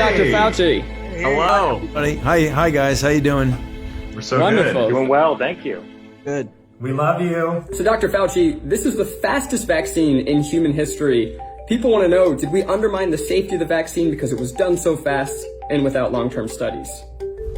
Dr. Fauci. Hello. Buddy. Hi guys. How you doing? We're so Wonderful. good. Doing well, thank you. Good. We love you. So, Dr. Fauci, this is the fastest vaccine in human history. People want to know, did we undermine the safety of the vaccine because it was done so fast and without long-term studies?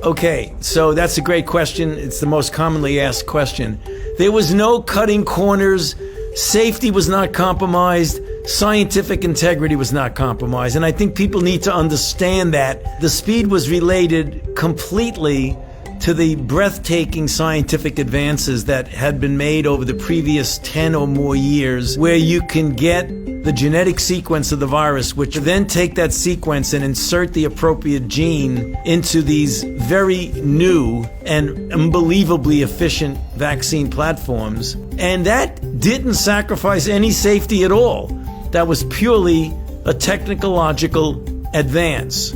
Okay, so that's a great question. It's the most commonly asked question. There was no cutting corners. Safety was not compromised. Scientific integrity was not compromised. And I think people need to understand that the speed was related completely to the breathtaking scientific advances that had been made over the previous 10 or more years, where you can get the genetic sequence of the virus, which then take that sequence and insert the appropriate gene into these very new and unbelievably efficient vaccine platforms. And that didn't sacrifice any safety at all. That was purely a technological advance.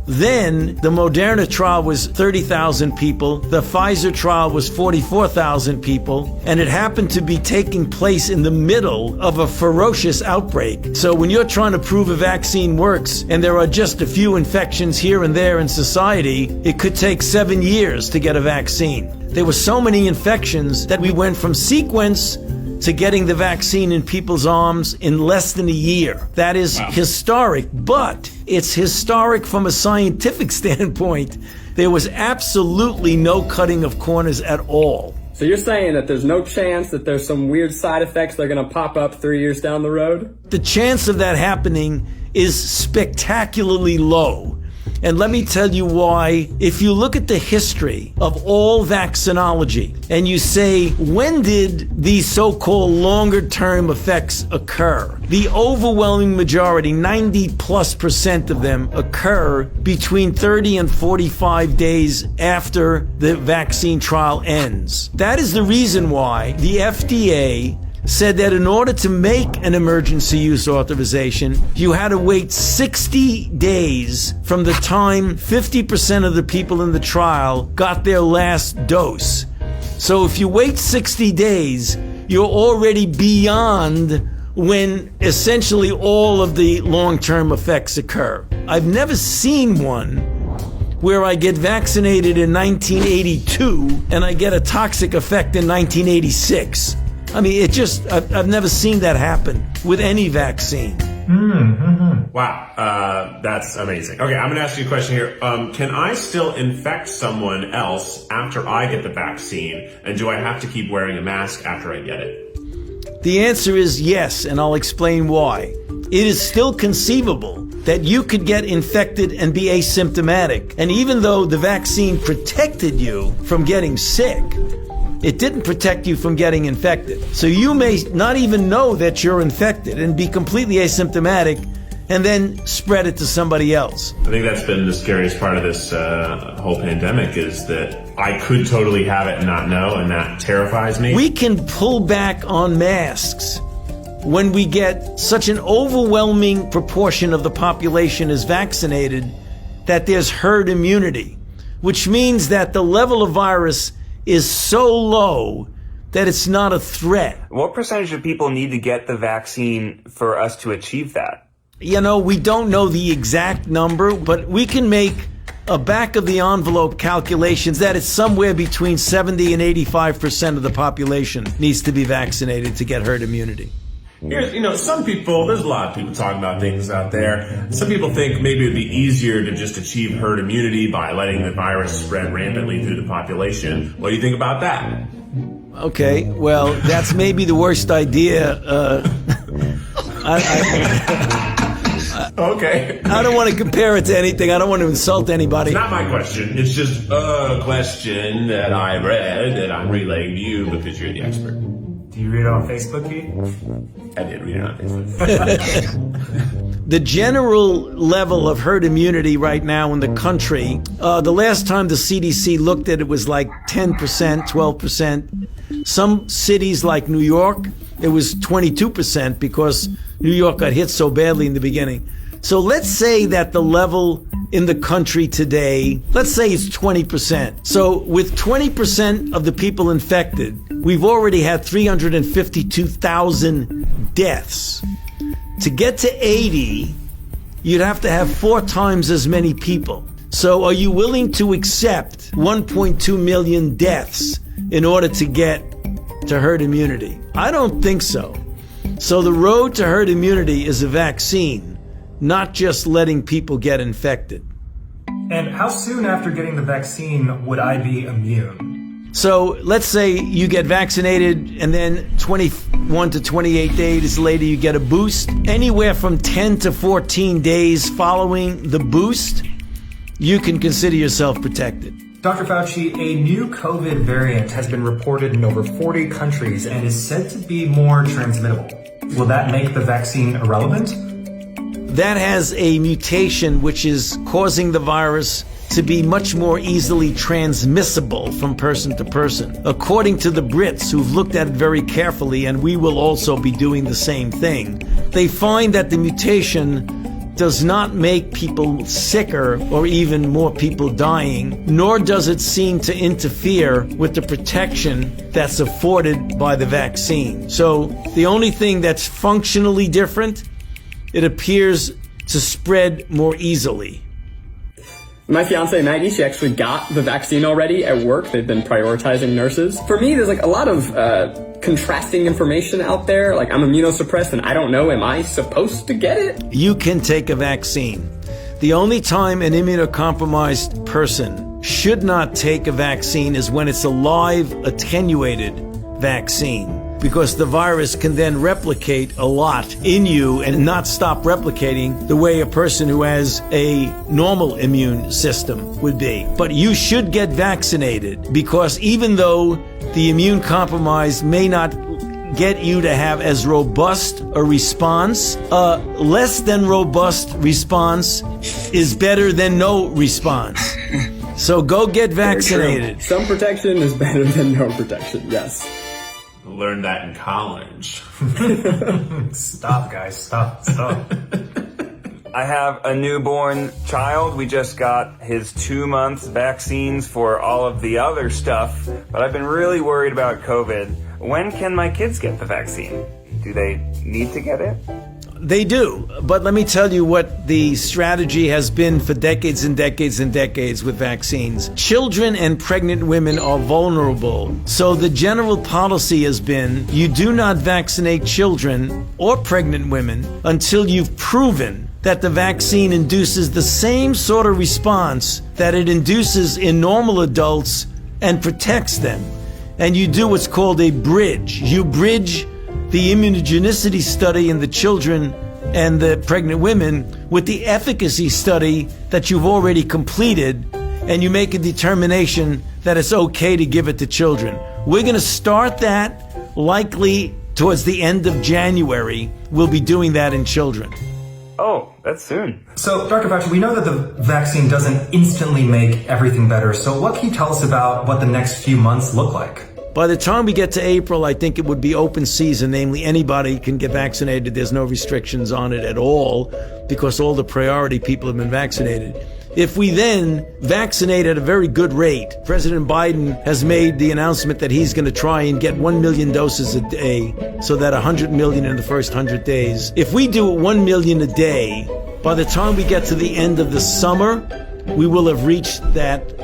Then the Moderna trial was 30,000 people. The Pfizer trial was 44,000 people. And it happened to be taking place in the middle of a ferocious outbreak. So when you're trying to prove a vaccine works and there are just a few infections here and there in society, it could take 7 years to get a vaccine. There were so many infections that we went from sequence to getting the vaccine in people's arms in less than a year. That is historic, but it's historic from a scientific standpoint. There was absolutely no cutting of corners at all. So you're saying that there's no chance that there's some weird side effects that are going to pop up 3 years down the road? The chance of that happening is spectacularly low. And let me tell you why. If you look at the history of all vaccinology and you say, when did these so-called longer-term effects occur? The overwhelming majority, 90+% of them, occur between 30 and 45 days after the vaccine trial ends. That is the reason why the FDA said that in order to make an emergency use authorization, you had to wait 60 days from the time 50% of the people in the trial got their last dose. So if you wait 60 days, you're already beyond when essentially all of the long-term effects occur. I've never seen one where I get vaccinated in 1982 and I get a toxic effect in 1986. I mean, I've never seen that happen with any vaccine. Wow, that's amazing. Okay, I'm going to ask you a question here. Can I still infect someone else after I get the vaccine? And do I have to keep wearing a mask after I get it? The answer is yes, and I'll explain why. It is still conceivable that you could get infected and be asymptomatic. And even though the vaccine protected you from getting sick, it didn't protect you from getting infected. So you may not even know that you're infected and be completely asymptomatic and then spread it to somebody else. I think that's been the scariest part of this whole pandemic, is that I could totally have it and not know, and that terrifies me. We can pull back on masks when we get such an overwhelming proportion of the population is vaccinated that there's herd immunity, which means that the level of virus is so low that it's not a threat. What percentage of people need to get the vaccine for us to achieve that? You know, we don't know the exact number, but we can make a back of the envelope calculations that it's somewhere between 70 and 85% of the population needs to be vaccinated to get herd immunity. Here's, some people, there's a lot of people talking about things out there. Some people think maybe it'd be easier to just achieve herd immunity by letting the virus spread rampantly through the population. What do you think about that? Okay, well, that's maybe the worst idea. Okay. I don't want to compare it to anything. I don't want to insult anybody. It's not my question. It's just a question that I read that I'm relaying to you because you're the expert. Do you read it on Facebook, Pete? I did read it on Facebook. The general level of herd immunity right now in the country, the last time the CDC looked at it was like 10%, 12%. Some cities like New York, it was 22% because New York got hit so badly in the beginning. So let's say that the level in the country today, let's say it's 20%. So with 20% of the people infected, we've already had 352,000 deaths. To get to 80, you'd have to have 4 times as many people. So are you willing to accept 1.2 million deaths in order to get to herd immunity? I don't think so. So the road to herd immunity is a vaccine, not just letting people get infected. And how soon after getting the vaccine would I be immune? So let's say you get vaccinated and then 21 to 28 days later you get a boost. Anywhere from 10 to 14 days following the boost, you can consider yourself protected. Dr. Fauci, a new COVID variant has been reported in over 40 countries and is said to be more transmittable. Will that make the vaccine irrelevant? That has a mutation which is causing the virus to be much more easily transmissible from person to person. According to the Brits, who've looked at it very carefully, and we will also be doing the same thing, they find that the mutation does not make people sicker or even more people dying, nor does it seem to interfere with the protection that's afforded by the vaccine. So the only thing that's functionally different, it appears to spread more easily. My fiance Maggie, she actually got the vaccine already at work. They've been prioritizing nurses. For me, there's like a lot of contrasting information out there. Like, I'm immunosuppressed and I don't know, am I supposed to get it? You can take a vaccine. The only time an immunocompromised person should not take a vaccine is when it's a live, attenuated vaccine, because the virus can then replicate a lot in you and not stop replicating the way a person who has a normal immune system would be. But you should get vaccinated, because even though the immune compromise may not get you to have as robust a response, less than robust response is better than no response. So go get vaccinated. Some protection is better than no protection, yes. Learned that in college. Stop, guys. Stop. I have a newborn child. We just got his 2 months vaccines for all of the other stuff, but I've been really worried about COVID. When can my kids get the vaccine? Do they need to get it? They do, but let me tell you what the strategy has been for decades and decades and decades with vaccines. Children and pregnant women are vulnerable, so the general policy has been you do not vaccinate children or pregnant women until you've proven that the vaccine induces the same sort of response that it induces in normal adults and protects them. And you do what's called a bridge. You bridge the immunogenicity study in the children and the pregnant women with the efficacy study that you've already completed, and you make a determination that it's okay to give it to children. We're going to start that likely towards the end of January. We'll be doing that in children. Oh, that's soon. So, Dr. Fauci, we know that the vaccine doesn't instantly make everything better. So what can you tell us about what the next few months look like? By the time we get to April, I think it would be open season, namely anybody can get vaccinated. There's no restrictions on it at all because all the priority people have been vaccinated. If we then vaccinate at a very good rate, President Biden has made the announcement that he's going to try and get 1 million doses a day, so that 100 million in the first 100 days. If we do 1 million a day, by the time we get to the end of the summer, we will have reached that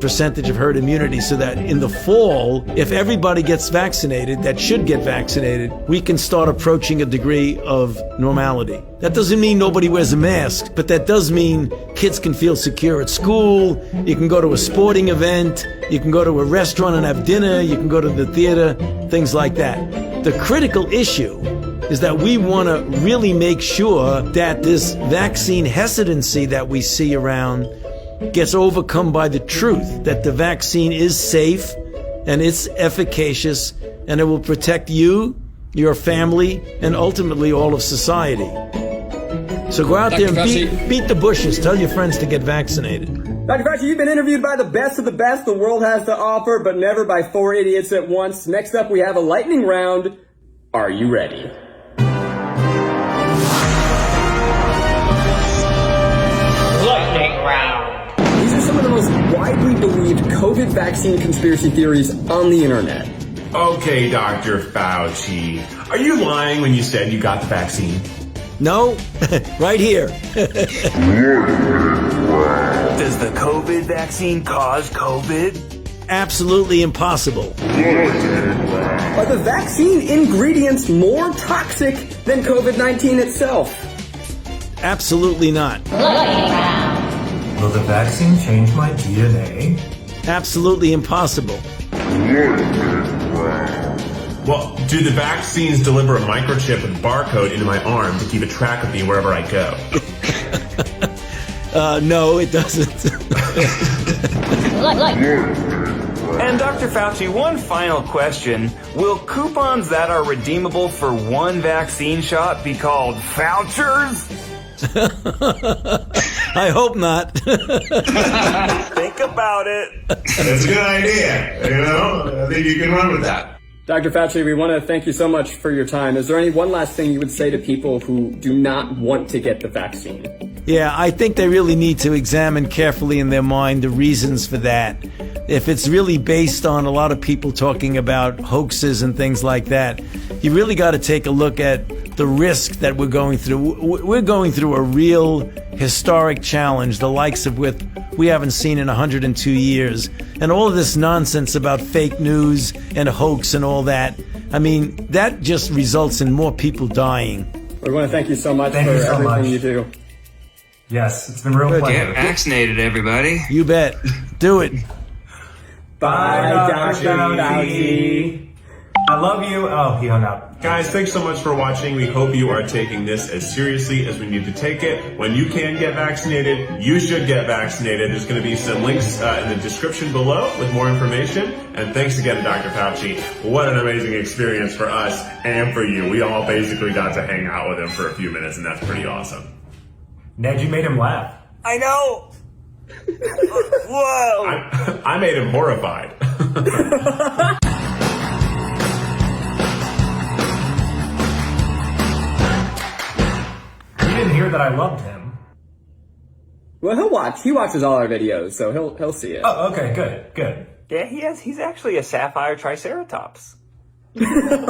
percentage of herd immunity, so that in the fall, if everybody gets vaccinated, that should get vaccinated, we can start approaching a degree of normality. That doesn't mean nobody wears a mask, but that does mean kids can feel secure at school, you can go to a sporting event, you can go to a restaurant and have dinner, you can go to the theater, things like that. The critical issue is that we want to really make sure that this vaccine hesitancy that we see around gets overcome by the truth that the vaccine is safe and it's efficacious and it will protect you, your family, and ultimately all of society. So go out there and beat the bushes. Tell your friends to get vaccinated. Dr. Fauci, you've been interviewed by the best of the best the world has to offer, but never by 4 idiots at once. Next up, we have a lightning round. Are you ready? Lightning round. These are some of the most widely believed COVID vaccine conspiracy theories on the internet. Okay, Dr. Fauci. Are you lying when you said you got the vaccine? No, right here. Does the COVID vaccine cause COVID? Absolutely impossible. Are the vaccine ingredients more toxic than COVID-19 itself? Absolutely not. Will the vaccine change my DNA? Absolutely impossible. Well, do the vaccines deliver a microchip with barcode into my arm to keep a track of me wherever I go? No, it doesn't. And Dr. Fauci, one final question. Will coupons that are redeemable for one vaccine shot be called vouchers? I hope not. Think about it. That's a good idea. You know, I think you can run with that. Dr. Fauci, we want to thank you so much for your time. Is there any one last thing you would say to people who do not want to get the vaccine? Yeah, I think they really need to examine carefully in their mind the reasons for that. If it's really based on a lot of people talking about hoaxes and things like that, you really got to take a look at the risk that we're going through. We're going through a real historic challenge, the likes of which we haven't seen in 102 years. And all of this nonsense about fake news and hoax and all that, I mean, that just results in more people dying. We want to thank you so much Thank for you so everything much. you do. Yes, it's been a real pleasure. Get vaccinated, everybody. You bet. Do it. Bye, Dr. Dr. Fauci. I love you. Oh, he hung up. Guys, thanks so much for watching. We hope you are taking this as seriously as we need to take it. When you can get vaccinated, you should get vaccinated. There's going to be some links in the description below with more information. And thanks again to Dr. Fauci. What an amazing experience for us and for you. We all basically got to hang out with him for a few minutes, and that's pretty awesome. Ned, you made him laugh. I know. Whoa. I made him horrified. You didn't hear that I loved him. Well, he'll watch. He watches all our videos, so he'll see it. Oh, okay, good. Yeah, he's actually a sapphire triceratops.